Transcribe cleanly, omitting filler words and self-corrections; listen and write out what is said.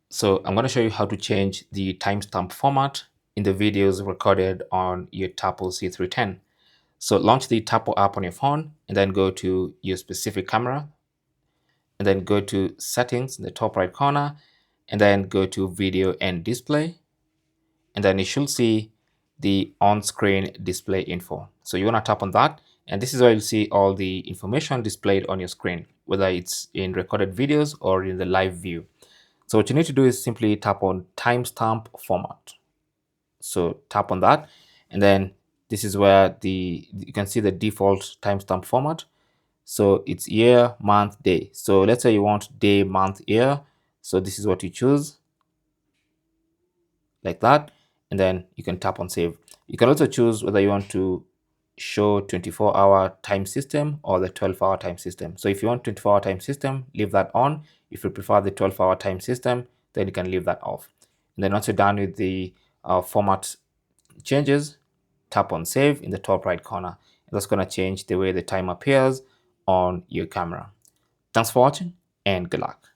So I'm going to show you how to change the timestamp format in the videos recorded on your Tapo C310. So launch the Tapo app on your phone and then go to your specific camera and then go to settings in the top right corner and then go to video and display. And then you should see the on-screen display info. So you want to tap on that. And this is where you'll see all the information displayed on your screen, whether it's in recorded videos or in the live view. So what you need to do is simply tap on timestamp format. So tap on that, and then this is where you can see the default timestamp format. So it's year, month, day. So let's say you want day, month, year. So this is what you choose, like that, and then you can tap on save. You can also choose whether you want to show 24-hour time system or the 12-hour time system. So if you want 24-hour time system, leave that on. If you prefer the 12-hour time system, then you can leave that off. And then once you're done with the format changes, tap on save in the top right corner. And that's going to change the way the time appears on your camera. Thanks for watching and good luck.